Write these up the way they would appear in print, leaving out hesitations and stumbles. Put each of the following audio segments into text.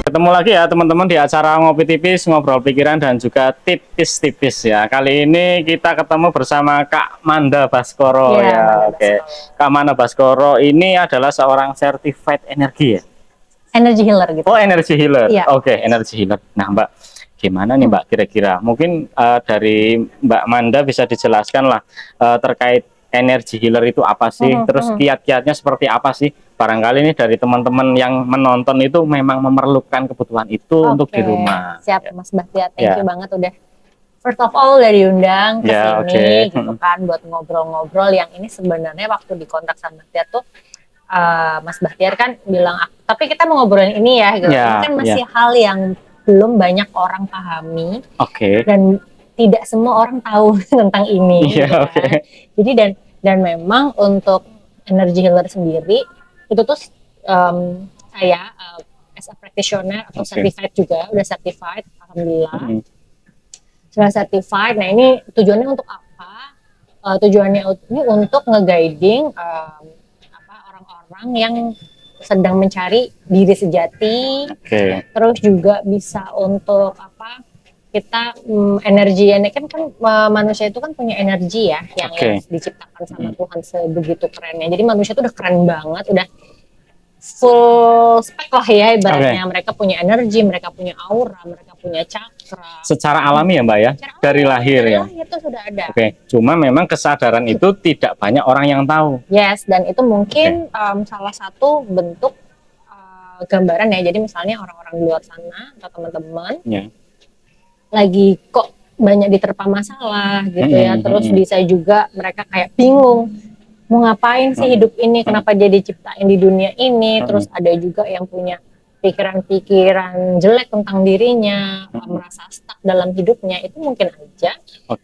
Ketemu lagi ya teman-teman di acara Ngopi Tipis, Ngobrol Pikiran dan juga Tipis-Tipis ya. Kali ini kita ketemu bersama Kak Manda Baskoro Ya, ya. Manda Oke. Baskoro. Kak Manda Baskoro ini adalah seorang certified energi ya. Energy healer gitu. Oh, energy healer. Iya. Oke, energy healer. Nah, Mbak, gimana nih Mbak kira-kira? Mungkin dari Mbak Manda bisa dijelaskan lah terkait energy healer itu apa sih? Terus kiat-kiatnya seperti apa sih? Barangkali ini dari teman-teman yang menonton itu memang memerlukan kebutuhan itu untuk di rumah. Siap, Ya. Mas Bahtiar. Thank Ya. you banget udah first of all udah diundang ke Ya, sini oke. gitu kan buat ngobrol-ngobrol yang ini sebenarnya waktu di kontak sama Bahtiar tuh Mas Bahtiar kan bilang tapi kita mau ngobrolin ini ya gitu. Ya, Ini kan masih hal yang belum banyak orang pahami Oke. dan tidak semua orang tahu tentang ini Iya, gitu kan. oke. Jadi dan memang untuk energy healer sendiri itu tuh saya as a practitioner atau certified juga, udah certified alhamdulillah. Sudah certified. Nah, ini tujuannya untuk apa? Tujuannya ini untuk nge-guiding orang-orang yang sedang mencari diri sejati. Terus juga bisa untuk kita energi kan manusia itu kan punya energi ya yang diciptakan sama Tuhan sebegitu kerennya. Jadi manusia itu udah keren banget, udah full spek lah ya ibaratnya. Mereka punya energi, mereka punya aura, mereka punya cakra. Secara alami ya Mbak ya, dari lahir ya. Itu sudah ada. Cuma memang kesadaran itu tidak banyak orang yang tahu. Yes, dan itu mungkin salah satu bentuk gambaran ya. Jadi misalnya orang-orang di luar sana atau teman-teman lagi kok banyak diterpa masalah gitu ya. Terus bisa juga mereka kayak bingung mau ngapain sih hidup ini, kenapa dia diciptain di dunia ini. Terus ada juga yang punya pikiran-pikiran jelek tentang dirinya, merasa stuck dalam hidupnya. Itu mungkin aja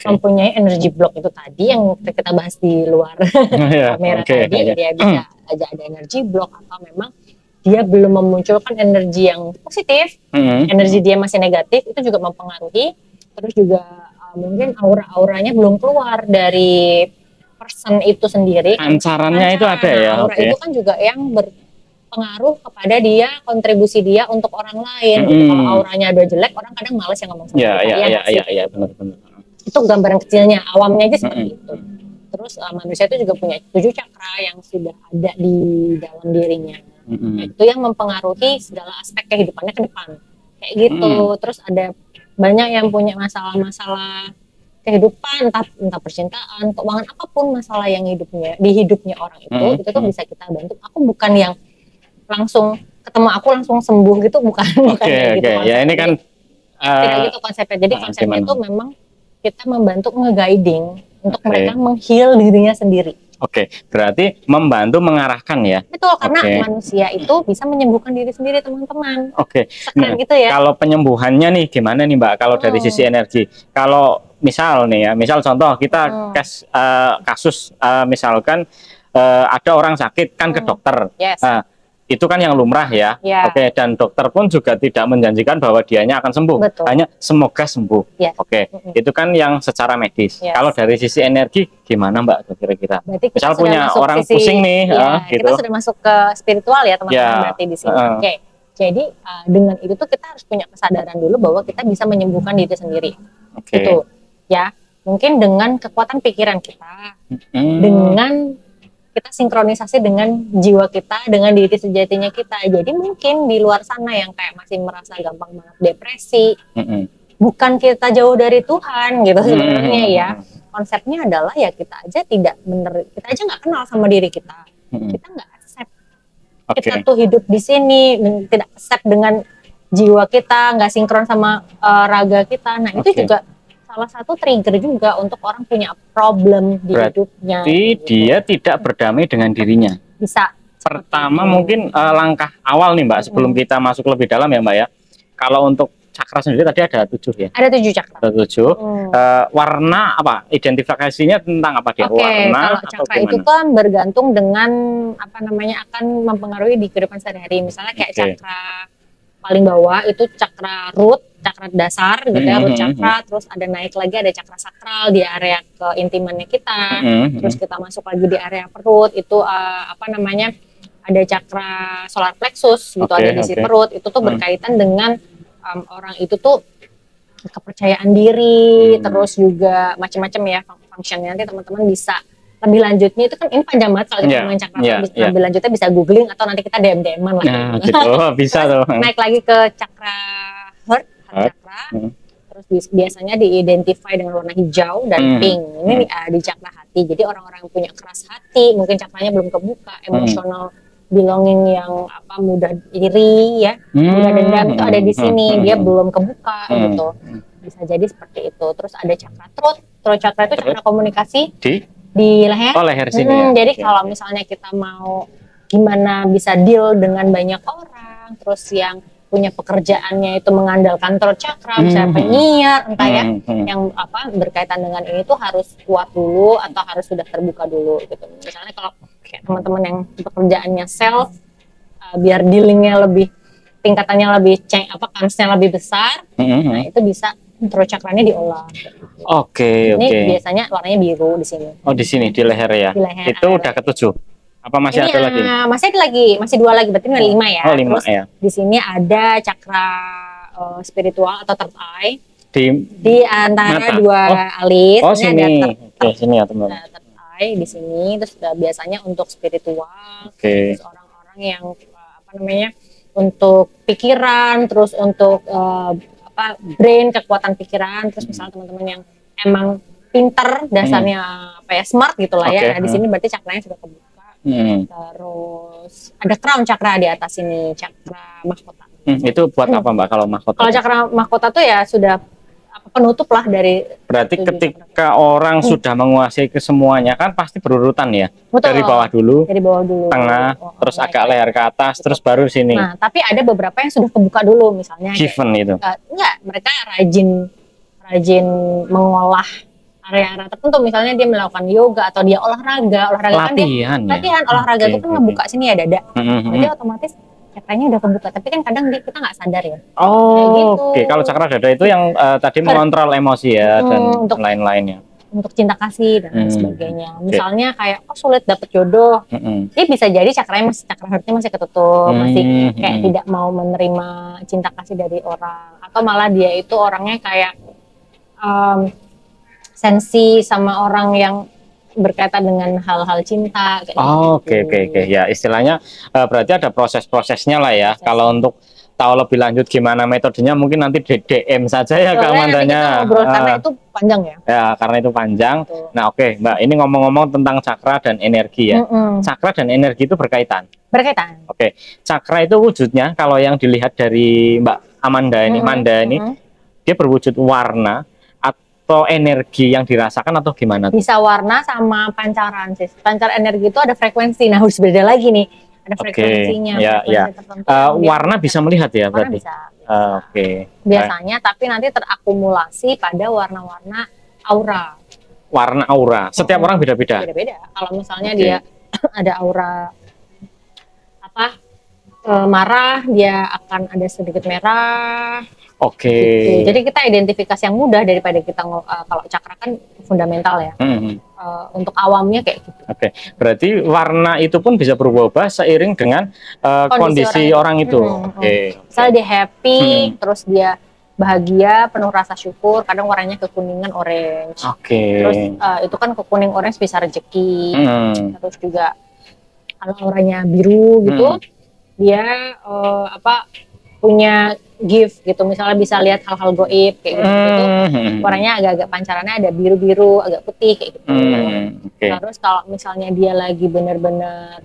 mempunyai energy block itu tadi yang kita bahas di luar kamera tadi. Dia bisa aja ada energy block atau memang dia belum memunculkan energi yang positif, energi dia masih negatif, itu juga mempengaruhi. Terus juga mungkin aura-auranya belum keluar dari person itu sendiri. Pancarannya itu ada ya. Aura itu kan juga yang berpengaruh kepada dia, kontribusi dia untuk orang lain. Gitu. Kalau auranya udah jelek, orang kadang males yang ngomong sama kita. Iya, benar-benar. Itu gambaran kecilnya, awamnya aja seperti itu. Terus manusia itu juga punya 7 cakra yang sudah ada di dalam dirinya. Itu yang mempengaruhi segala aspek kehidupannya ke depan. Kayak gitu. Terus ada banyak yang punya masalah-masalah kehidupan, entah percintaan, keuangan, apapun masalah yang di hidupnya orang itu tuh bisa kita bantu. Aku bukan yang langsung ketemu aku langsung sembuh gitu, bukan kayak gitu. Ya ini kan tidak gitu konsepnya. Jadi konsepnya itu memang kita membantu nge-guiding untuk mereka meng-heal dirinya sendiri. Berarti membantu mengarahkan ya. Betul, karena manusia itu bisa menyembuhkan diri sendiri, teman-teman. Nah, gitu ya. Kalau penyembuhannya nih gimana nih Mbak? Kalau dari sisi energi, kalau misal nih ya, misal contoh kita kasus misalkan ada orang sakit kan ke dokter. Itu kan yang lumrah ya. Dan dokter pun juga tidak menjanjikan bahwa dianya akan sembuh. Hanya semoga sembuh. Itu kan yang secara medis. Kalau dari sisi energi gimana Mbak kira-kira? Misal punya orang pusing nih, gitu. Kita sudah masuk ke spiritual ya teman-teman berarti di sini. Jadi dengan itu tuh kita harus punya kesadaran dulu bahwa kita bisa menyembuhkan diri sendiri. Gitu. Ya, mungkin dengan kekuatan pikiran kita, dengan kita sinkronisasi dengan jiwa kita, dengan diri sejatinya kita. Jadi mungkin di luar sana yang kayak masih merasa gampang banget depresi, bukan kita jauh dari Tuhan gitu sebenarnya ya. Konsepnya adalah ya kita aja kita aja nggak kenal sama diri kita. Kita nggak accept. Kita tuh hidup di sini, tidak accept dengan jiwa kita, nggak sinkron sama raga kita. Nah itu juga salah satu trigger juga untuk orang punya problem di hidupnya. Berarti dia tidak berdamai dengan dirinya. Bisa. Pertama mungkin langkah awal nih Mbak, sebelum kita masuk lebih dalam ya Mbak ya. Kalau untuk cakra sendiri tadi ada 7 ya? Ada 7 cakra. Ada 7. Warna apa? Identifikasinya tentang apa dia? Warna kalau cakra itu kan bergantung dengan akan mempengaruhi di kehidupan sehari-hari. Misalnya kayak cakra paling bawah itu cakra root, cakra dasar gitu ya, root cakra. Terus ada naik lagi ada cakra sakral di area keintimannya kita. Terus kita masuk lagi di area perut itu ada cakra solar plexus gitu, ada di sisi perut, itu tuh berkaitan dengan orang itu tuh kepercayaan diri, terus juga macam-macam ya fungsinya. Nanti teman-teman bisa lebih lanjutnya itu kan ini panjang banget kalau kita ngomongin cakra, lebih lanjutnya bisa googling atau nanti kita DM-an lah. Gitu. Bisa tuh. Naik lagi ke cakra heart chakra. Terus biasanya di-identify dengan warna hijau dan pink. Ini di cakra hati. Jadi orang-orang yang punya keras hati, mungkin cakranya belum kebuka, emosional belonging yang mudah iri ya, mudah dendam itu ada di sini, dia belum kebuka gitu. Bisa jadi seperti itu. Terus ada cakra throat chakra itu cakra komunikasi di leher. Oh, leher sini. Jadi kalau misalnya kita mau gimana bisa deal dengan banyak orang, terus yang punya pekerjaannya itu mengandalkan throat chakra, misalnya penyiar, entah ya, yang berkaitan dengan ini tuh harus kuat dulu atau harus sudah terbuka dulu gitu. Misalnya kalau kayak teman-teman yang pekerjaannya sales, biar dealingnya lebih tingkatannya lebih kansnya lebih besar, nah itu bisa throat chakranya diolah. Ini biasanya warnanya biru di sini. Oh, di sini di leher ya. Di leher, itu udah ketujuh. Apa masih ini, ada lagi? Masih 2 lagi, berarti 5 ya. Oh, 5 terus ya. Di sini ada cakra spiritual atau third eye. Di antara mata. 2 alis. Oh, sini. Sini ya, teman. Third eye di sini, terus biasanya untuk spiritual. Terus orang-orang yang untuk pikiran, terus untuk brain, kekuatan pikiran, terus misalnya teman-teman yang emang pinter, dasarnya smart gitu lah ya. Nah, di sini berarti cakranya sudah kebuka. Terus ada crown chakra di atas ini, cakra mahkota. Itu buat apa Mbak kalau mahkota? Kalau cakra mahkota tuh ya sudah penutup lah dari. Berarti ketika orang sudah menguasai kesemuanya kan pasti berurutan ya. Betul. Dari bawah dulu, tengah, terus agak leher ke atas, terus baru sini. Nah, tapi ada beberapa yang sudah kebuka dulu, misalnya. Given itu. Enggak, mereka rajin mengolah area-area tertentu, misalnya dia melakukan yoga atau dia olahraga latihan, kan dia olahraga itu kan ngebuka sini ya dada, jadi otomatis cakranya udah kebuka, tapi kan kadang kita nggak sadar ya. Oke. Kalau cakra dada itu yang tadi mengontrol emosi ya dan lain-lainnya. Untuk cinta kasih dan sebagainya. Misalnya kayak sulit dapet jodoh, dia bisa jadi cakranya cakra heartnya masih ketutup, masih kayak tidak mau menerima cinta kasih dari orang, atau malah dia itu orangnya kayak sensi sama orang yang berkaitan dengan hal-hal cinta. Oke. Ya, istilahnya berarti ada proses-prosesnya lah ya. Kalau untuk tahu lebih lanjut gimana metodenya, mungkin nanti DM saja ya ke Amandanya. Karena itu panjang ya. Ya, karena itu panjang. Betul. Nah, Mbak, ini ngomong-ngomong tentang cakra dan energi ya. Cakra dan energi itu berkaitan. Cakra itu wujudnya kalau yang dilihat dari Mbak Amanda ini, dia berwujud warna atau energi yang dirasakan atau gimana? Bisa warna sama pancaran sih. Pancar energi itu ada frekuensi. Nah, harus beda lagi nih. Ada frekuensinya. Warna bisa melihat ya berarti. Biasanya, tapi nanti terakumulasi pada warna-warna aura. Warna aura. Setiap orang beda-beda. Beda-beda. Kalau misalnya dia ada aura marah, dia akan ada sedikit merah. Gitu. Jadi kita identifikasi yang mudah daripada kita kalau cakra kan fundamental ya. Untuk awamnya kayak gitu. Berarti warna itu pun bisa berubah-ubah seiring dengan kondisi orang itu. Misalnya dia happy, terus dia bahagia, penuh rasa syukur, kadang warnanya kekuningan orange. Terus itu kan kekuning orange bisa rezeki. Terus juga kalau auranya biru gitu, dia punya gift gitu, misalnya bisa lihat hal-hal goib kayak gitu, warnanya agak-agak pancarannya ada biru-biru, agak putih kayak gitu. Terus kalau misalnya dia lagi benar-benar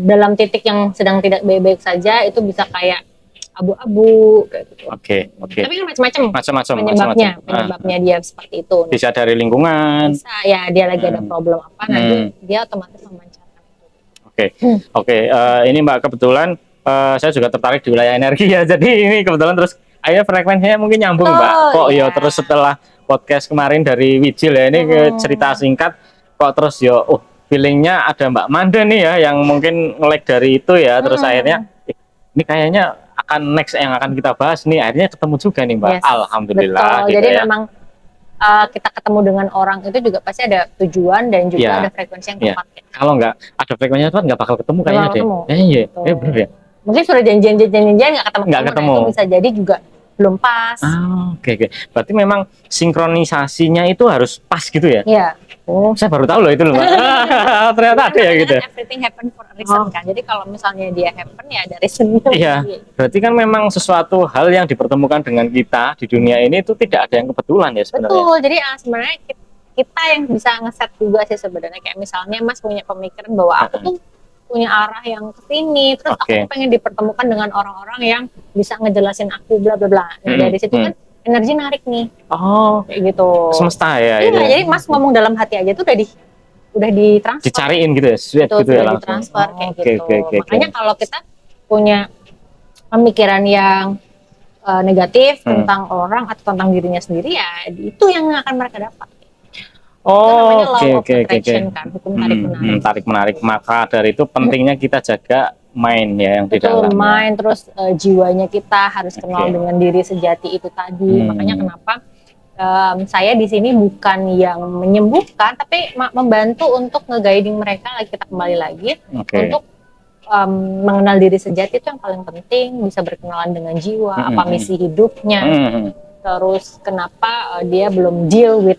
dalam titik yang sedang tidak baik-baik saja, itu bisa kayak abu-abu kayak gitu. Tapi kan macam-macam penyebabnya dia seperti itu. Bisa dari lingkungan. Bisa ya, dia lagi ada problem apa, nanti dia otomatis memancarkan. Ini Mbak, kebetulan saya juga tertarik di wilayah energi ya, jadi ini kebetulan terus akhirnya frekuensinya mungkin nyambung Mbak. Terus setelah podcast kemarin dari Wijil ya, ini cerita singkat kok terus feelingnya ada Mbak Manda nih ya yang mungkin nge-lag dari itu ya, terus akhirnya ini kayaknya akan next yang akan kita bahas nih, akhirnya ketemu juga nih Mbak. Alhamdulillah. Betul. Gitu jadi ya. memang kita ketemu dengan orang itu juga pasti ada tujuan dan juga ada frekuensi yang tepat. Kalau nggak ada frekuensi yang tepat nggak bakal ketemu kayaknya deh. Iya, benar ya. Mungkin sudah janjian nggak ketemu. Nah, itu bisa jadi juga belum pas. Oke. Berarti memang sinkronisasinya itu harus pas gitu ya? Iya. Oh, saya baru tahu loh itu loh. Ternyata ada ya gitu. Everything happen for a reason kan. Jadi kalau misalnya dia happen ya ada reasonnya. Iya. Berarti kan memang sesuatu hal yang dipertemukan dengan kita di dunia ini itu tidak ada yang kebetulan ya sebenarnya. Betul. Jadi sebenarnya kita yang bisa ngeset juga sih sebenarnya. Kayak misalnya Mas punya pemikiran bahwa aku tuh punya arah yang ke sini, terus aku pengen dipertemukan dengan orang-orang yang bisa ngejelasin aku bla bla bla. Nah, dari situ kan energi narik nih. Kayak gitu. Semesta ya. Iya, jadi Mas ngomong dalam hati aja tuh udah ditransfer. Dicariin gitu ya, sweet gitu ya langsung. Ditransfer kayak gitu. Makanya kalau kita punya pemikiran yang negatif tentang orang atau tentang dirinya sendiri, ya itu yang akan mereka dapat. Oke. Kan, hukum tarik menarik. Maka dari itu pentingnya kita jaga mind ya yang di dalam. Mind, terus jiwanya kita harus kenal dengan diri sejati itu tadi. Makanya kenapa saya di sini bukan yang menyembuhkan, tapi membantu untuk nge-guiding mereka lagi, kita kembali lagi untuk mengenal diri sejati itu yang paling penting, bisa berkenalan dengan jiwa, apa misi hidupnya, terus kenapa dia belum deal with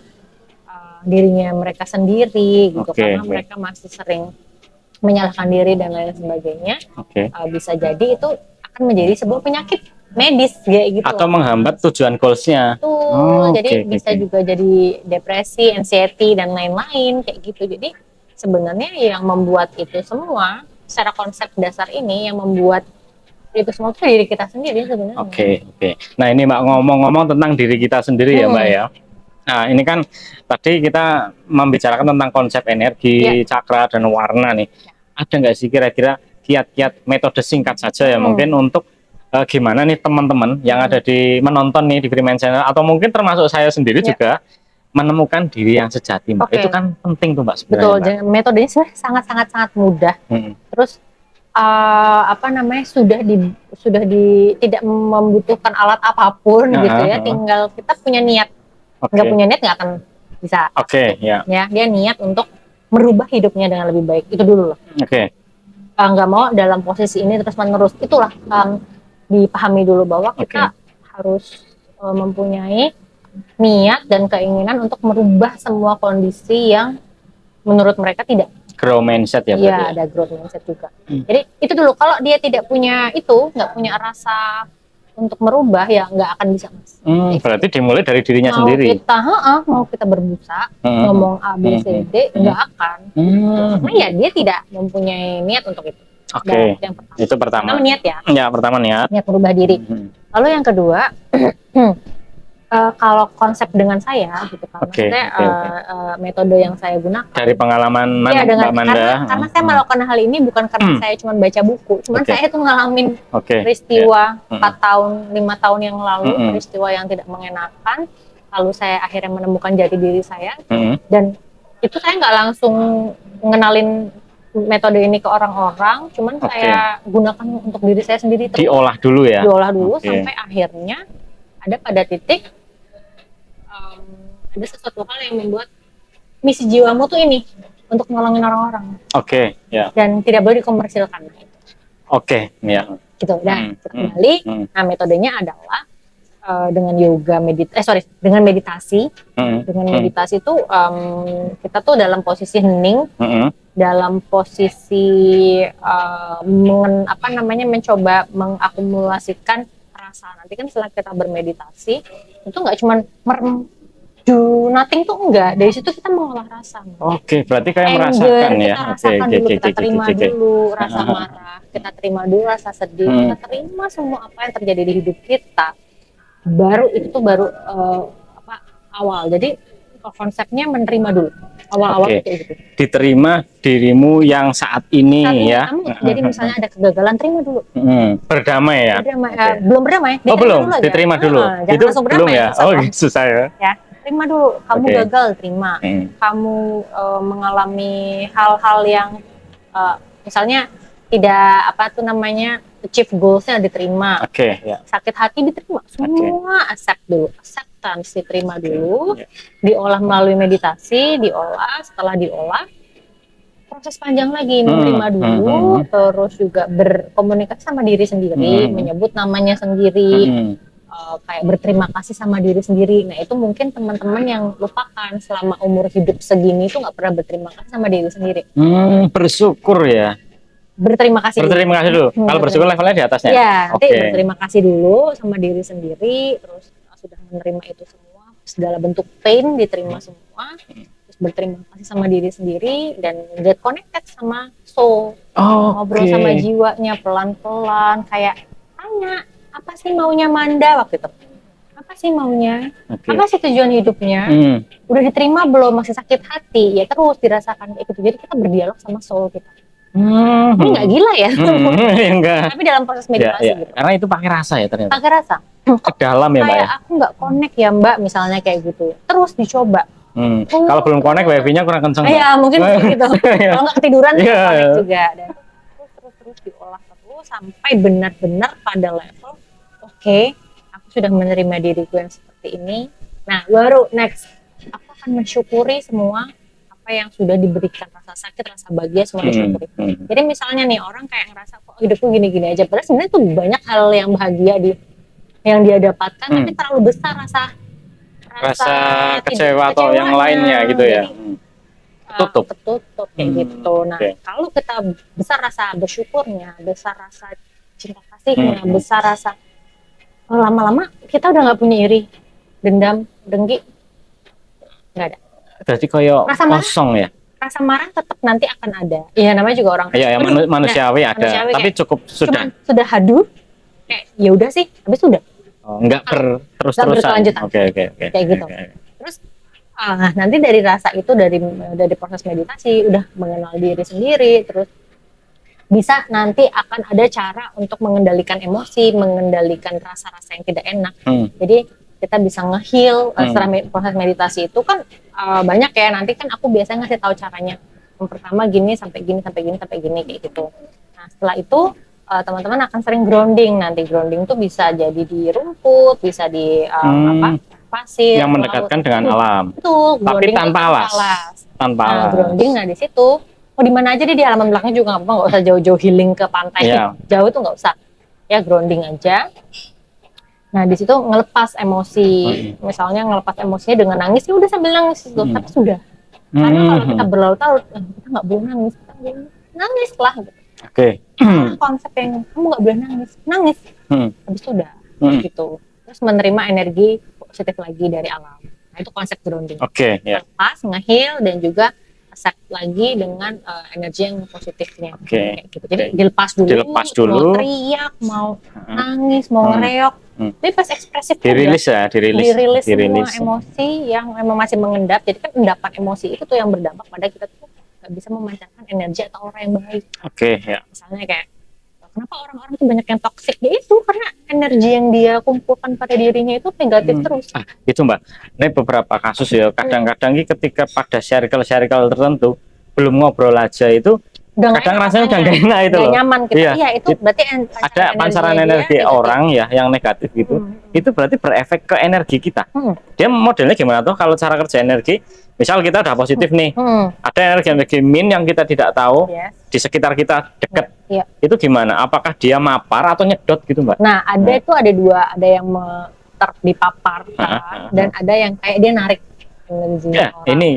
dirinya mereka sendiri gitu, karena mereka masih sering menyalahkan diri dan lain sebagainya. Bisa jadi itu akan menjadi sebuah penyakit medis kayak gitu, atau menghambat tujuan goalsnya. Jadi bisa juga jadi depresi, anxiety dan lain-lain kayak gitu. Jadi sebenarnya yang membuat itu semua secara konsep dasar ini, yang membuat itu semua itu diri kita sendiri sebenarnya. Oke. Nah ini Mbak ngomong-ngomong tentang diri kita sendiri ya Mbak ya. Nah ini kan tadi kita membicarakan tentang konsep energi, cakra dan warna nih. Ada nggak sih kira-kira kiat-kiat metode singkat saja ya mungkin untuk gimana nih teman-teman yang ada di menonton nih di Freeman Channel, atau mungkin termasuk saya sendiri juga menemukan diri yang sejati Mbak. Itu kan penting tuh Mbak sebenarnya. Betul, metodenya sebenarnya sangat mudah. Terus sudah tidak membutuhkan alat apapun gitu ya, tinggal kita punya niat. Nggak punya niat nggak akan bisa. Ya, dia niat untuk merubah hidupnya dengan lebih baik, itu dulu loh. Nggak mau dalam posisi ini terus menerus, itulah dipahami dulu bahwa kita harus mempunyai niat dan keinginan untuk merubah semua kondisi yang menurut mereka tidak. Grow mindset ya. Iya, ada growth mindset juga. Jadi itu dulu, kalau dia tidak punya itu, nggak punya rasa untuk merubah, ya nggak akan bisa Mas. Berarti dimulai dari dirinya sendiri. Mau kita berbusa ngomong A B C D nggak akan. Karena ya dia tidak mempunyai niat untuk itu. Itu pertama. Niat ya. Ya, pertama niat merubah diri. Lalu yang kedua, kalau konsep dengan saya gitu kan, metode yang saya gunakan dari pengalaman Mbak Manda. Karena saya melakukan hal ini bukan karena saya cuma baca buku, saya tuh ngalamin peristiwa 4 tahun 5 tahun yang lalu, peristiwa yang tidak mengenakan, lalu saya akhirnya menemukan jati diri saya, dan itu saya nggak langsung ngenalin metode ini ke orang-orang, cuman saya gunakan untuk diri saya sendiri. Diolah dulu sampai akhirnya ada pada titik ada sesuatu hal yang membuat misi jiwamu tuh ini untuk nolongin orang-orang. Dan tidak boleh dikomersilkan. Gitu. Dan kembali, nah metodenya adalah dengan dengan meditasi. Dengan meditasi itu kita tuh dalam posisi hening, dalam posisi mencoba mengakumulasikan rasa. Nanti kan setelah kita bermeditasi itu nggak cuma do nothing tuh enggak, dari situ kita mengolah rasa. Berarti kayak merasakan ya. Kita rasakan dulu, kita terima dulu rasa marah, kita terima dulu rasa sedih, kita terima semua apa yang terjadi di hidup kita. Baru itu tuh awal. Jadi konsepnya menerima dulu. Awal-awal kayak gitu. Diterima dirimu yang saat ini ya. Jadi misalnya ada kegagalan, terima dulu. Berdamai ya. Belum berdamai. Belum. Diterima dulu. Itu belum ya. Susah ya. Terima dulu. Kamu gagal, terima. Kamu mengalami hal-hal yang misalnya tidak achieve goalsnya, diterima. Sakit hati diterima. Semua accept dulu. Accept harus diterima dulu, diolah melalui meditasi, setelah diolah proses panjang lagi, menerima dulu, terus juga berkomunikasi sama diri sendiri, menyebut namanya sendiri, kayak berterima kasih sama diri sendiri. Nah itu mungkin teman-teman yang lupakan selama umur hidup segini itu nggak pernah berterima kasih sama diri sendiri. Bersyukur ya. Berterima kasih dulu. Kalau bersyukur levelnya di atasnya. Ya, nanti berterima kasih dulu sama diri sendiri, terus sudah menerima itu semua, segala bentuk pain diterima semua, terus berterima kasih sama diri sendiri dan get connected sama soul, ngobrol sama jiwanya pelan-pelan, kayak tanya apa sih maunya Manda waktu itu, apa sih maunya, apa sih tujuan hidupnya, udah diterima belum, masih sakit hati, ya terus dirasakan kayak gitu. Jadi kita berdialog sama soul kita. Ini nggak gila ya, enggak. Tapi dalam proses meditasi gitu. Karena itu pakai rasa ya ternyata. Pakai rasa. Ke dalam ya Mbak. Kayak aku nggak connect ya Mbak, misalnya kayak gitu. Terus dicoba. Kalau belum connect wifi-nya kurang kenceng. Iya mungkin gitu. Kalau nggak ketiduran connect juga. Dan terus diolah terus sampai benar-benar pada level oke, aku sudah menerima diriku yang seperti ini. Nah baru next, aku akan mensyukuri semua yang sudah diberikan, rasa sakit, rasa bahagia, semua disyukuri. Jadi misalnya nih orang kayak ngerasa kok hidupku gini-gini aja, padahal sebenarnya tuh banyak hal yang bahagia yang dia dapatkan, tapi terlalu besar rasa kecewa atau yang lainnya gitu ya. Tertutup kayak gitu. Nah kalau kita besar rasa bersyukurnya, besar rasa cinta kasihnya, besar rasa, lama-lama kita udah nggak punya iri, dendam, dengki, nggak ada. Berarti kayak kosong ya. Rasa marah tetap nanti akan ada. Iya namanya juga orang. Iya, manusiawi ada. Manusiawi tapi cukup sudah haduh. Kayak ya udah sih, habis sudah. Enggak terus-terusan. Oke. Kayak gitu. Terus nanti dari rasa itu dari proses meditasi udah mengenal diri sendiri, terus bisa nanti akan ada cara untuk mengendalikan emosi, mengendalikan rasa-rasa yang tidak enak. Jadi kita bisa nge-heal setelah proses meditasi itu kan banyak ya, nanti kan aku biasanya ngasih tahu caranya. Yang pertama gini sampai gini kayak gitu. Nah setelah itu teman-teman akan sering grounding. Nanti grounding tuh bisa jadi di rumput, bisa di pasir yang mendekatkan dengan alam. Betul, tapi tanpa alas. Tanpa alas. Grounding di situ. Mau di mana aja di halaman belakangnya juga nggak apa-apa, nggak usah jauh-jauh healing ke pantai. Jauh tuh nggak usah. Ya grounding aja. Nah di situ ngelepas emosi, misalnya ngelepas emosinya dengan nangis, ya udah sambil nangis itu, tapi sudah. Karena kalau kita berlarut-larut, kita nggak boleh nangis, nangis lah. Gitu. Konsep yang kamu nggak boleh nangis, habis itu udah, gitu. Terus menerima energi positif lagi dari alam. Nah itu konsep grounding. Lepas, nge-heal dan juga accept lagi dengan energi yang positifnya. Kayak gitu. Jadi dilepas dulu, mau teriak, mau nangis, mau ngereok. Tapi pas ekspresif dirilis semua emosi yang memang masih mengendap. Jadi kan endapan emosi itu tuh yang berdampak pada kita tuh nggak bisa memancarkan energi atau aura yang baik. Misalnya kayak kenapa orang-orang tuh banyak yang toksik, ya itu karena energi yang dia kumpulkan pada dirinya itu negatif terus. Itu Mbak, ini beberapa kasus ya. Kadang-kadang ketika pada circle tertentu belum ngobrol aja itu kadang rasanya udah gak enak itu loh. Nyaman gitu. Iya, itu berarti ada pancaran energi orang ya yang negatif gitu. Itu berarti berefek ke energi kita. Dia modelnya gimana tuh kalau cara kerja energi? Misal kita udah positif nih, ada energi min yang kita tidak tahu di sekitar kita dekat. Itu gimana? Apakah dia mapar atau nyedot gitu Mbak? Nah ada itu ada dua, ada yang dipapar dan ada yang kayak dia narik energi orang. Ini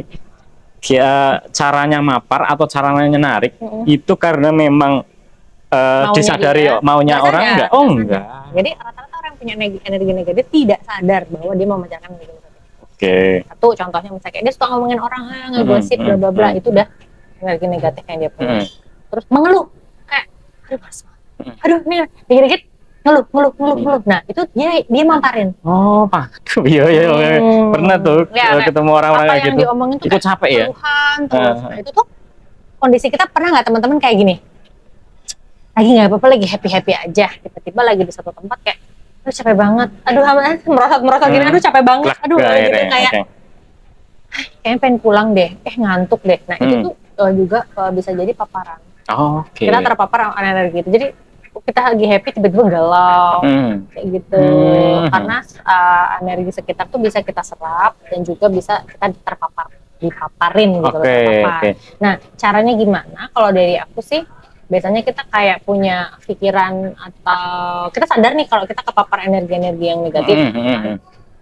caranya mapar atau caranya narik itu karena memang disadari maunya orang enggak? Enggak. Jadi rata-rata orang punya energi negatif tidak sadar bahwa dia memancarkan energi negatif. Satu contohnya misalnya kayak dia suka ngomongin orang, ngegosip bla bla bla, itu udah energi negatif yang dia punya. Terus mengeluh kayak aduh nih dikit-dikit ngeluh. Nah itu dia mamparin. Iya. Pernah tuh ketemu orang-orang kayak gitu. Diomongin tuh itu capek ya. Terus. Nah, itu tuh kondisi kita pernah nggak teman-teman kayak gini? Lagi nggak apa-apa, lagi happy aja. Tiba-tiba lagi di satu tempat kayak, aduh capek banget. Aduh merosot gini. Aduh capek banget. Aduh gitu kayak, kayaknya pengen pulang deh. Ngantuk deh. Nah itu tuh juga bisa jadi paparan. Kita terpapar energi itu. Jadi kita lagi happy tiba-tiba galau kayak gitu. Karena energi sekitar tuh bisa kita serap dan juga bisa kita dipaparin gitu loh, terpapar. Nah, caranya gimana? Kalau dari aku sih biasanya kita kayak punya pikiran atau kita sadar nih kalau kita kepapar energi-energi yang negatif.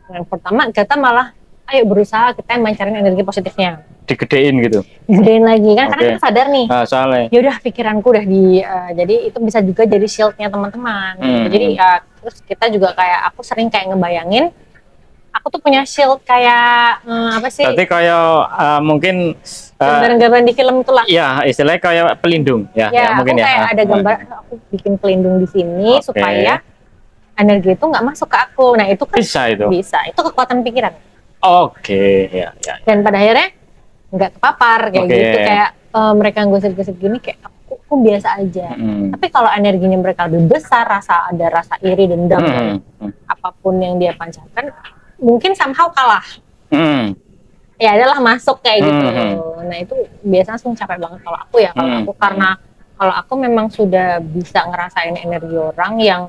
Yang pertama kita malah ayo berusaha kita mencari energi positifnya. Digedein gitu. Digedein lagi kan karena kita sadar nih. Soalnya. Ya udah pikiranku udah jadi itu bisa juga jadi shieldnya teman-teman. Jadi terus kita juga kayak aku sering kayak ngebayangin aku tuh punya shield kayak apa sih? Berarti kayak mungkin gambar-gambar di film itulah. Iya, istilahnya kayak pelindung ya. Ya mungkin aku kayak ada gambar aku bikin pelindung di sini supaya energi itu nggak masuk ke aku. Nah itu kan bisa. Itu kekuatan pikiran. Ya. Dan pada akhirnya nggak kepapar kayak gitu, kayak mereka gosip-gosip gini kayak aku biasa aja. Tapi kalau energinya mereka lebih besar, ada rasa iri, dendam, apapun yang dia pancarkan, mungkin somehow kalah. Ya adalah masuk kayak gitu. Nah itu biasanya langsung capek banget kalau aku ya. Kalau aku karena kalau aku memang sudah bisa ngerasain energi orang yang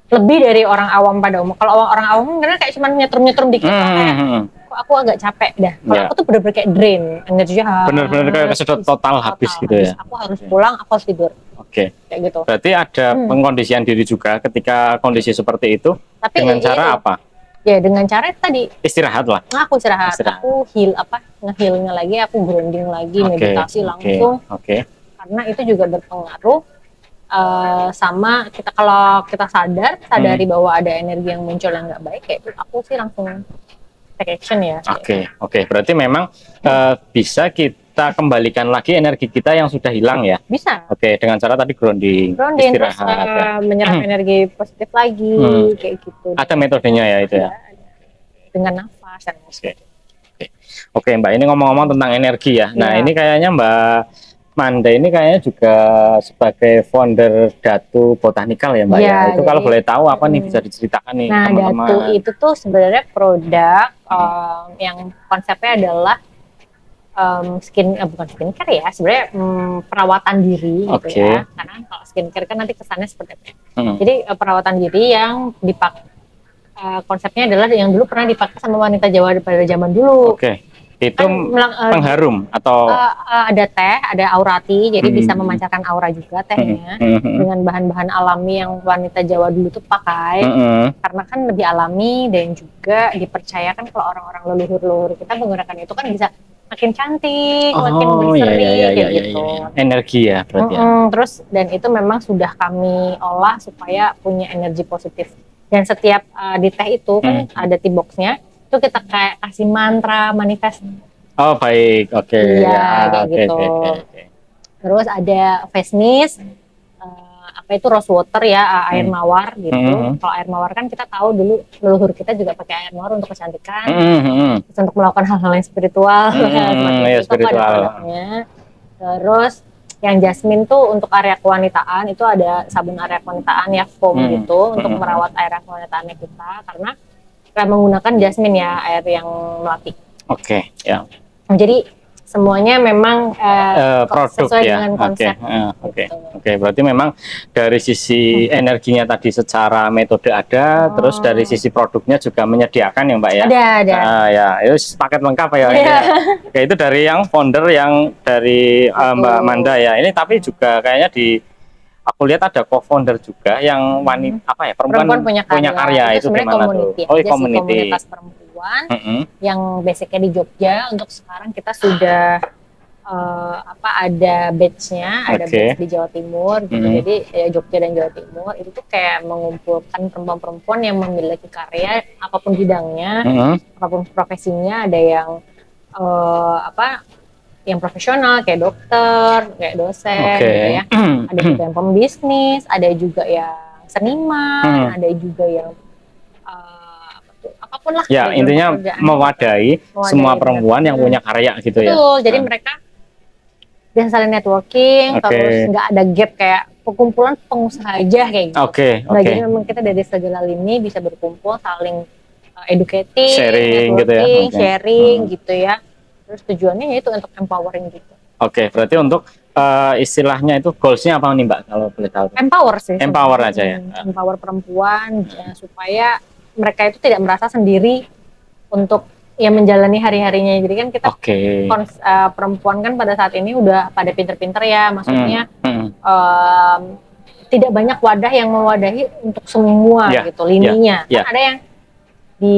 lebih dari orang awam pada umum. Kalau orang awam karena kayak cuma nyetrum dikit kayak kok aku agak capek dah. Kalau aku tuh bener-bener kayak drain energinya. Bener-bener kayak kesedot total habis gitu ya. Aku harus pulang, aku harus tidur. Kayak gitu. Berarti ada pengkondisian diri juga ketika kondisi seperti itu. Tapi dengan cara apa? Ya dengan cara tadi istirahat lah. Aku istirahat. Aku nge-healnya lagi, aku grounding lagi, meditasi langsung. Karena itu juga berpengaruh sama kita kalau kita sadari bahwa ada energi yang muncul yang nggak baik, kayak itu aku sih langsung take action ya. Berarti memang bisa kita kembalikan lagi energi kita yang sudah hilang ya. Bisa. Dengan cara tadi grounding istirahat, terus menyerap energi positif lagi kayak gitu. Ada metodenya ya itu ya. Dengan nafas dan Mbak, ini ngomong-ngomong tentang energi ya. Nah ini kayaknya Mbak Manda ini kayaknya juga sebagai founder Datu Botanical ya Mbak ya. Itu kalau boleh tahu apa nih bisa diceritakan nih teman-teman. Datu itu tuh sebenarnya produk yang konsepnya adalah bukan skincare ya, sebenarnya perawatan diri gitu ya. Karena kalau skincare kan nanti kesannya seperti apa. Jadi perawatan diri yang dipakai konsepnya adalah yang dulu pernah dipakai sama wanita Jawa pada zaman dulu. Itu pengharum atau ada teh, ada aurati, jadi bisa memancarkan aura juga tehnya dengan bahan-bahan alami yang wanita Jawa dulu tuh pakai karena kan lebih alami dan juga dipercayakan kalau orang-orang leluhur kita menggunakan itu kan bisa makin cantik, makin berseri gitu. Energi ya berarti. Terus dan itu memang sudah kami olah supaya punya energi positif dan setiap di teh itu kan ada tea boxnya. Itu kita kayak kasih mantra manifest. Baik, kayak gitu. Terus ada face mist, apa itu rose water ya, air mawar gitu. Kalau air mawar kan kita tahu dulu leluhur kita juga pakai air mawar untuk kecantikan, terus untuk melakukan hal-hal yang spiritual, spiritual. Terus yang jasmine tuh untuk area kewanitaan, itu ada sabun area kewanitaan ya, foam gitu untuk merawat area kewanitaannya kita karena menggunakan jasmine ya, air yang melati. Jadi semuanya memang produk sesuai dengan konsep. Berarti memang dari sisi energinya tadi secara metode ada, terus dari sisi produknya juga menyediakan ya Mbak ya. Ada. Itu paket lengkap ya. Itu dari yang founder yang dari Mbak Manda ya. Ini tapi juga kayaknya aku lihat ada co-founder juga yang wanita perempuan punya karya itu gimana tuh? Komunitas perempuan yang basicnya di Jogja. Untuk sekarang kita sudah ada batch-nya, ada batch di Jawa Timur gitu. Jadi Jogja dan Jawa Timur itu tuh kayak mengumpulkan perempuan-perempuan yang memiliki karya apapun bidangnya, apapun profesinya. Ada yang yang profesional kayak dokter, kayak dosen gitu ya. Ada juga yang pembisnis, ada juga yang seniman, ada juga yang apapun lah. Ya intinya mewadahi semua perempuan yang punya karya gitu ya. Jadi mereka bisa saling networking, terus nggak ada gap kayak perkumpulan pengusaha aja kayak gitu. Jadi memang kita dari segala lini bisa berkumpul, saling educating, sharing gitu ya. Sharing gitu ya. Terus tujuannya yaitu untuk empowering gitu. Berarti untuk istilahnya itu goalsnya apa nih Mbak kalau boleh tahu? Empower sih. Empower aja ya. Empower perempuan ya, supaya mereka itu tidak merasa sendiri untuk ya menjalani hari-harinya. Jadi kan kita perempuan kan pada saat ini udah pada pinter-pinter ya, maksudnya tidak banyak wadah yang mewadahi untuk semua gitu lininya. Kan ada yang di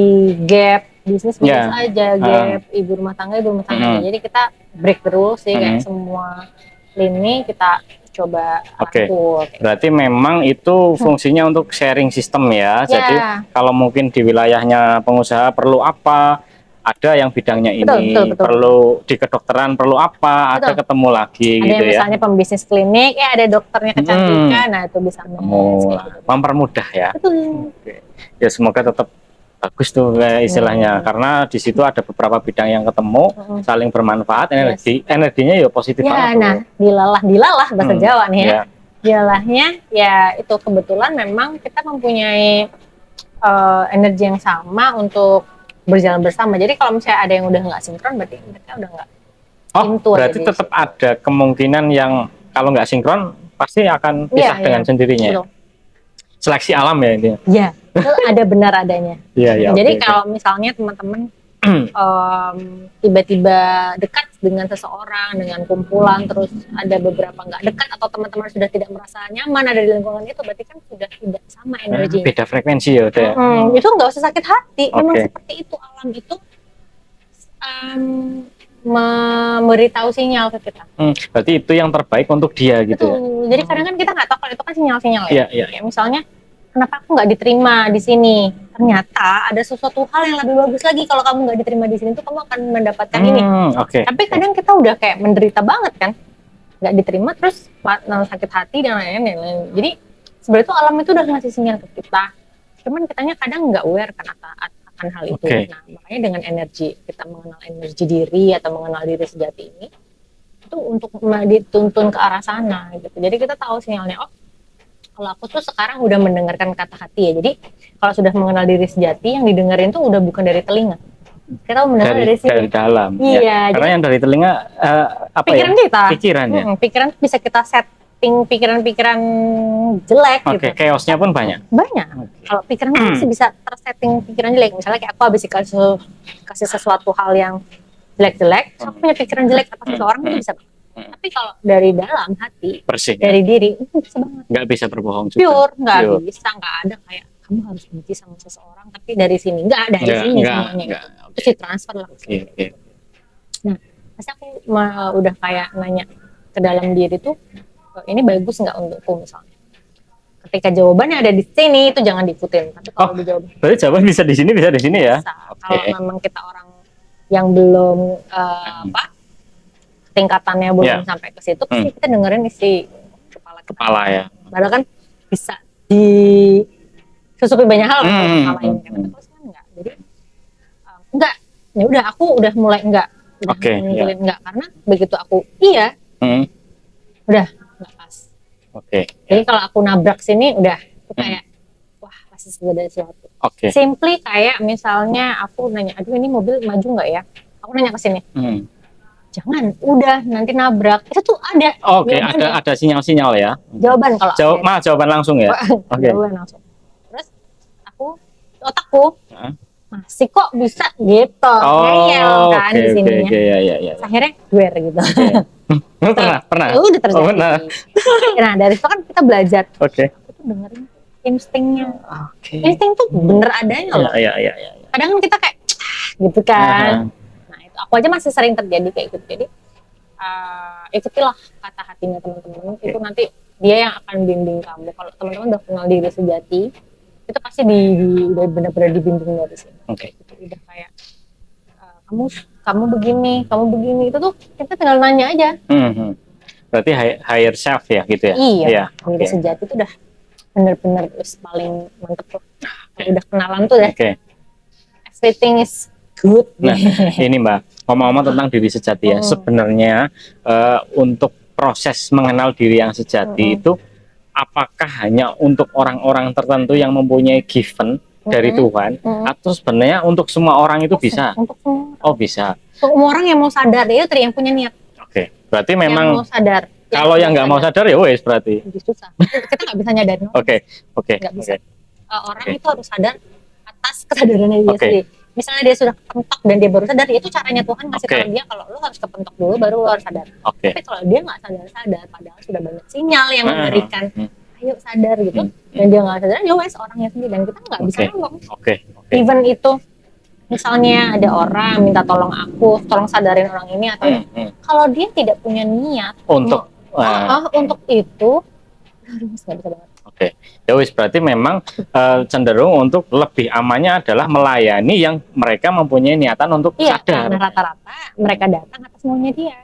gap bisnis aja, gap ibu rumah tangga aja. Jadi kita break terus sih kayak semua lini kita coba rangkul. Berarti memang itu fungsinya untuk sharing sistem ya. Jadi kalau mungkin di wilayahnya pengusaha perlu apa, ada yang bidangnya ini, betul. Perlu di kedokteran perlu apa, ada ketemu lagi ada gitu yang misalnya pembisnis klinik, ada dokternya kecantikan, nah itu bisa mempermudah ya. Betul. Ya semoga tetap bagus tuh istilahnya, karena di situ ada beberapa bidang yang ketemu, saling bermanfaat, energinya ya positif banget. Nah, dilalah bahasa Jawa nih ya. Dilalahnya ya itu kebetulan memang kita mempunyai energi yang sama untuk berjalan bersama. Jadi kalau misalnya ada yang udah nggak sinkron, berarti mereka udah nggak into. Berarti tetap ada kemungkinan yang kalau nggak sinkron pasti akan pisah dengan sendirinya. Betul. Seleksi alam ya ini. Iya, itu ada benar adanya. Jadi kalau misalnya teman-teman tiba-tiba dekat dengan seseorang, dengan kumpulan, terus ada beberapa nggak dekat atau teman-teman sudah tidak merasa nyaman ada di lingkungan itu, berarti kan sudah tidak sama energinya. Beda frekuensi ya udah. Itu nggak usah sakit hati, memang seperti itu alam itu memberitahu sinyal ke kita. Berarti itu yang terbaik untuk dia gitu. Betul. Jadi kadang kan kita nggak tahu kalau itu kan sinyal-sinyal ya. Kayak misalnya kenapa aku nggak diterima di sini? Ternyata ada sesuatu hal yang lebih bagus lagi kalau kamu nggak diterima di sini tuh kamu akan mendapatkan ini. Tapi kadang kita udah kayak menderita banget kan, nggak diterima terus sakit hati dan lain-lain. Jadi sebenarnya tuh alam itu udah ngasih sinyal ke kita. Cuman kitanya kadang nggak aware kan akan hal itu. Nah makanya dengan energi kita mengenal energi diri atau mengenal diri sejati ini itu untuk dituntun ke arah sana gitu. Jadi kita tahu sinyalnya, kalau aku tuh sekarang udah mendengarkan kata hati ya. Jadi kalau sudah mengenal diri sejati, yang didengerin tuh udah bukan dari telinga. Kita mendengar dari sini. Dari dalam. Iya. Karena yang dari telinga pikiran kita. Pikiran ya. Pikiran bisa kita setting pikiran-pikiran jelek gitu. Chaosnya pun banyak. Banyak. Kalau pikiran kita masih bisa tersetting pikiran jelek. Misalnya kayak aku habis kasih sesuatu hal yang jelek-jelek, aku punya pikiran jelek atas seseorang itu bisa. Tapi kalau dari dalam hati, bersih, dari diri, itu bisa banget. Nggak bisa berbohong juga. Pure, nggak bisa, nggak ada kayak kamu harus benci sama seseorang, tapi dari sini nggak dari sini semuanya. Terus ditransfer lah. Nah, pasti aku udah kayak nanya ke dalam diri tuh, ini bagus nggak untukku misalnya. Ketika jawabannya ada di sini, itu jangan diikutin. Tapi kalau dijawab, berarti jawaban bisa di sini, bisa di sini ya. Kalau memang kita orang yang belum tingkatannya belum sampai ke situ, pasti kita dengerin isi kepala ya. Padahal kan bisa disusupi banyak hal kepala ini kan. Terus kan enggak. Jadi enggak. Ya udah aku udah mulai enggak. Enggak karena begitu aku udah enggak pas. Jadi kalau aku nabrak sini udah itu kayak wah pasti sudah ada sesuatu. Simply kayak misalnya aku nanya, aduh ini mobil maju enggak ya? Aku nanya ke sini. Jangan, udah nanti nabrak. Itu tuh ada. Ada sinyal-sinyal ya. Jawaban kalau jawaban langsung ya. Jawaban langsung. Terus otakku masih kok bisa gitu. Ngeyel kan di sininya. Akhirnya gue gitu. Pernah. Udah terjadi. Nah, dari itu kan kita belajar. Itu dengerin instingnya. Insting tuh bener adanya loh. Kadang kan kita kayak gitu kan. Aku aja masih sering terjadi kayak gitu. Jadi ikutilah kata hatinya teman-teman. Itu nanti dia yang akan bimbing kamu. Kalau teman-teman udah kenal diri sejati, itu pasti udah benar-benar dibimbing dari sini. Itu udah kayak kamu begini. Itu tuh kita tinggal nanya aja. Berarti higher self ya gitu ya? Iya. Diri sejati itu udah benar-benar paling mantep tuh. Udah kenalan tuh ya. Everything is good. Nah, ini Mbak, ngomong-ngomong tentang diri sejati ya, sebenarnya untuk proses mengenal diri yang sejati itu apakah hanya untuk orang-orang tertentu yang mempunyai given dari Tuhan, atau sebenarnya untuk semua orang itu bisa? Untuk semua. Bisa. Semua orang yang mau sadar, itu tadi yang punya niat. Berarti memang yang mau sadar. Kalau yang nggak mau sadar ya wes berarti. Jadi susah. Kita nggak bisa nyadarin. Oke. Nggak bisa. Orang itu harus sadar atas kesadarannya dia sendiri. Misalnya dia sudah kepentok dan dia baru sadar, itu caranya Tuhan ngasih tahu dia kalau lu harus kepentok dulu baru lu harus sadar. Tapi kalau dia nggak sadar, padahal sudah banyak sinyal yang memberikan ayo sadar gitu, dan dia nggak sadar, ya wes orangnya sendiri, dan kita nggak bisa ngomong. Even itu misalnya ada orang minta tolong aku, tolong sadarin orang ini atau kalau dia tidak punya niat untuk itu, nggak bisa banget. Ya wis berarti memang cenderung untuk lebih amannya adalah melayani yang mereka mempunyai niatan untuk sadar. Karena rata-rata mereka datang atas maunya dia.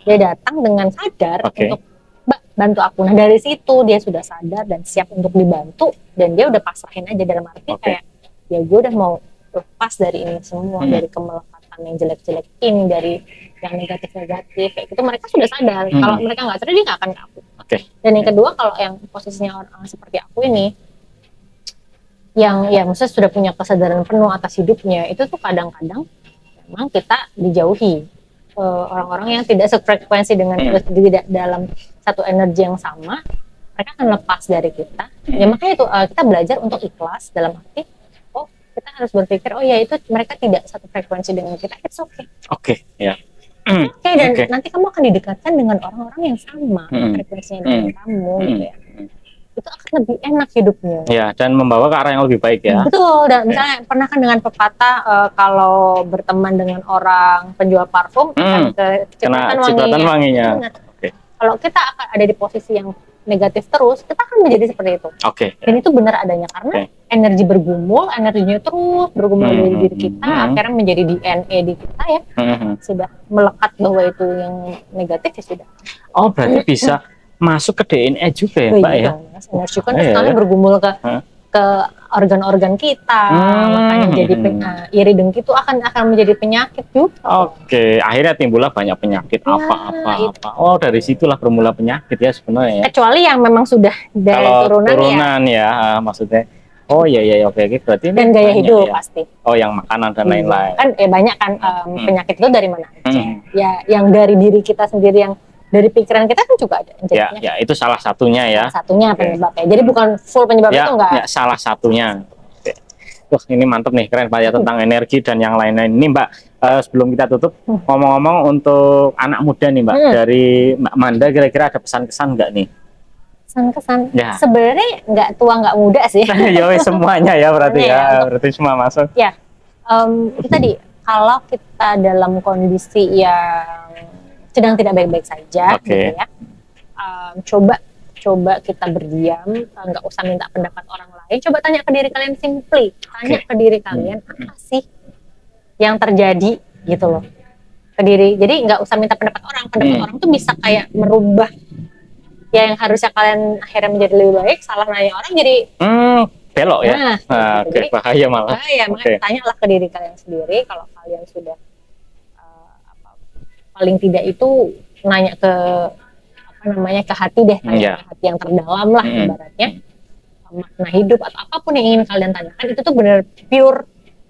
Dia datang dengan sadar untuk Mbak bantu aku. Nah dari situ dia sudah sadar dan siap untuk dibantu, dan dia udah pasrahin aja dalam arti kayak ya gue udah mau lepas dari ini semua, dari kemelekatan yang jelek-jelek ini, dari yang negatif-negatif kayak gitu. Mereka sudah sadar. Kalau mereka nggak sadar dia nggak akan ke aku. Dan yang kedua, kalau yang posisinya orang seperti aku ini, yang ya maksudnya sudah punya kesadaran penuh atas hidupnya, itu tuh kadang-kadang memang kita dijauhi orang-orang yang tidak sefrekuensi dengan kita, tidak dalam satu energi yang sama, mereka akan lepas dari kita. Ya makanya itu kita belajar untuk ikhlas dalam arti, oh kita harus berpikir, oh ya itu mereka tidak satu frekuensi dengan kita, it's okay. Dan nanti kamu akan didekatkan dengan orang-orang yang sama frekuensinya dengan kamu gitu ya. Itu akan lebih enak hidupnya. Ya, dan membawa ke arah yang lebih baik ya. Betul. Dan misalnya pernah kan dengan pepatah kalau berteman dengan orang penjual parfum akan cipratan wanginya. Kalau kita akan ada di posisi yang negatif terus, kita akan menjadi seperti itu. Dan itu benar adanya karena energi bergumul, energinya terus bergumul di diri kita, akhirnya menjadi DNA di kita ya. Sudah melekat bahwa itu yang negatif ya sudah. Oh, berarti bisa masuk ke DNA juga ya, Mbak ya? Energi kan sekali bergumul ke organ-organ kita, makanya jadi iri dengki itu akan menjadi penyakit juga. Akhirnya timbullah banyak penyakit apa. Oh, dari situlah bermula penyakit ya sebenarnya. Kecuali yang memang sudah dari turunan ya, maksudnya. Oh iya oke berarti dan gaya hidup pasti. Oh, yang makanan dan lain-lain. Kan banyak kan penyakit itu dari mana aja. Ya yang dari diri kita sendiri, yang dari pikiran kita kan juga ada. Ya itu salah satunya ya. Salah satunya penyebabnya. Jadi bukan full penyebab itu enggak. Ya salah satunya. Wah ini mantep nih, keren Pak ya tentang energi dan yang lain-lain. Ini Mbak, sebelum kita tutup, ngomong-ngomong untuk anak muda nih Mbak, dari Mbak Manda kira-kira ada pesan-kesan nggak nih? Pesan-kesan? Ya. Sebenarnya nggak tua nggak muda sih. Ya semuanya ya berarti berarti semua masuk. Ya, itu tadi kalau kita dalam kondisi yang sedang tidak baik-baik saja, gitu ya, coba kita berdiam, nggak usah minta pendapat orang lain, coba tanya ke diri kalian simply, tanya ke diri kalian apa sih yang terjadi gitu loh, ke diri. Jadi nggak usah minta pendapat orang orang tuh bisa kayak merubah ya yang harusnya kalian akhirnya menjadi lebih baik, salah nanya orang jadi belok ya. Jadi, bahaya malah. Makanya tanyalah ke diri kalian sendiri. Kalau kalian sudah paling tidak itu nanya ke ke hati deh, ke hati yang terdalam lah ibaratnya, makna hidup atau apapun yang ingin kalian tanyakan, itu tuh benar pure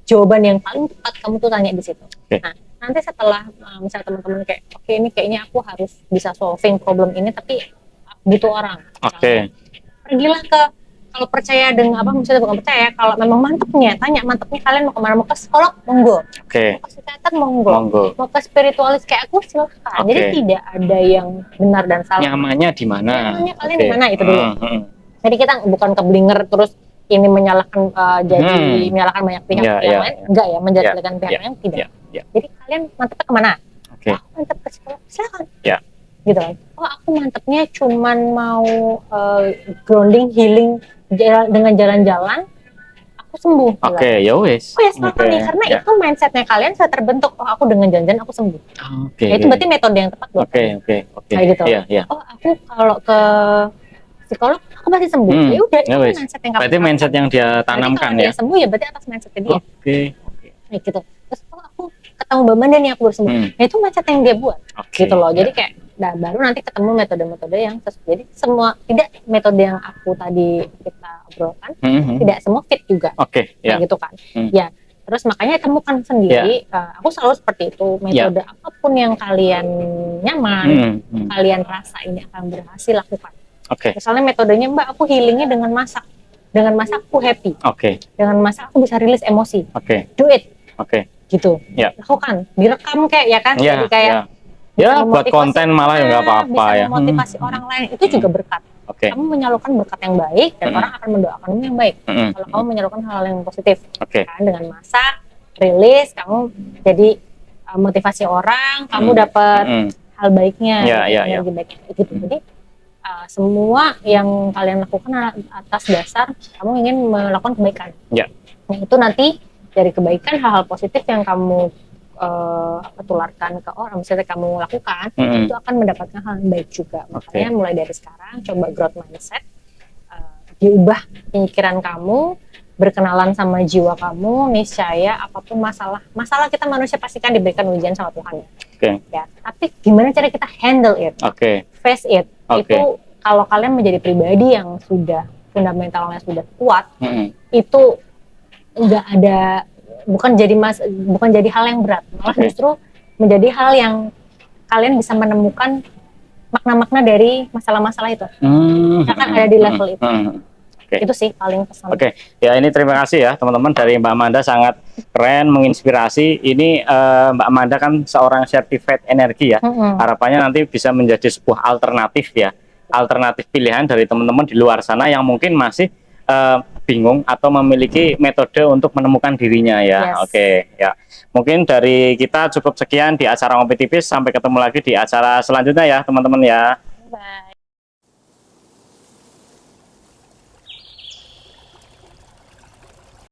jawaban yang paling tepat kamu tuh tanya di situ. Nah nanti setelah misalnya teman-teman kayak oke, ini kayaknya aku harus bisa solving problem ini tapi butuh orang. Pergilah ke, kalau percaya dengan misalnya bukan percaya, kalau memang mantepnya, tanya mantepnya kalian mau kemana, mau ke psikolog monggo, mau ke psikiater monggo, mau ke spiritualis kayak aku silahkan. Jadi tidak ada yang benar dan salah. Nyamannya di mana? Nyamannya kalian di mana itu dulu. Jadi kita bukan keblinger terus ini menyalahkan menyalahkan banyak pihak yang lain, enggak ya, menjadikan pihak lain tidak. Jadi kalian mantepnya kemana? Mantep ke psikolog silahkan. Gitu kan. Oh aku mantepnya cuman mau grounding, healing dengan jalan-jalan aku sembuh. Ya wes. Oh ya silakan nih, karena itu mindsetnya kalian sudah terbentuk. Oh aku dengan jalan-jalan aku sembuh. Itu berarti metode yang tepat buat kayak gitu. Oh aku kalau ke psikolog aku pasti sembuh. Ya udah itu mindset yang berarti mindset yang dia tanamkan ya. Dia sembuh ya berarti atas mindsetnya dia. Kayak gitu. Terus aku ketemu Mbak Manda nih aku baru sembuh. Nah itu mindset yang dia buat. Gitu loh. Jadi kayak baru nanti ketemu metode-metode yang sesuai. Jadi semua tidak metode yang aku tadi kita obrolkan tidak semua fit juga. Kayak gitu kan. Ya Terus makanya temukan sendiri, aku selalu seperti itu, metode apapun yang kalian nyaman, kalian rasa ini akan berhasil, lakukan. Misalnya metodenya, Mbak, aku healingnya dengan masak. Dengan masak aku happy. Dengan masak aku bisa rilis emosi. Do it. Gitu. Lakukan. Direkam kayak ya kan. Jadi kayak buat konten malah ya nggak apa-apa ya. Bisa memotivasi orang lain, itu juga berkat. Kamu menyalurkan berkat yang baik dan orang akan mendoakanmu yang baik. Kalau kamu menyalurkan hal yang positif, kan dengan masak, rilis, kamu jadi motivasi orang, kamu dapat hal baiknya, energi baiknya, gitu. Jadi semua yang kalian lakukan atas dasar kamu ingin melakukan kebaikan. Nah, itu nanti dari kebaikan, hal-hal positif yang kamu tularkan ke orang, misalnya kamu lakukan, itu akan mendapatkan hal yang baik juga. Makanya mulai dari sekarang coba growth mindset, diubah pemikiran kamu, berkenalan sama jiwa kamu, niscaya apapun masalah kita manusia pasti kan diberikan ujian sama Tuhan. Ya, tapi gimana cara kita handle it, face it, itu kalau kalian menjadi pribadi yang sudah fundamentalnya sudah kuat, itu nggak ada, bukan jadi hal yang berat, malah justru menjadi hal yang kalian bisa menemukan makna-makna dari masalah-masalah itu. Akan ada di level itu. Itu sih paling pesan. Ya ini terima kasih ya teman-teman dari Mbak Amanda, sangat keren, menginspirasi. Ini Mbak Amanda kan seorang certified energi ya. Harapannya nanti bisa menjadi sebuah alternatif ya, alternatif pilihan dari teman-teman di luar sana yang mungkin masih bingung atau memiliki metode untuk menemukan dirinya ya. Ya. Mungkin dari kita cukup sekian di acara Ngopi Tipis, sampai ketemu lagi di acara selanjutnya ya teman-teman ya. Bye.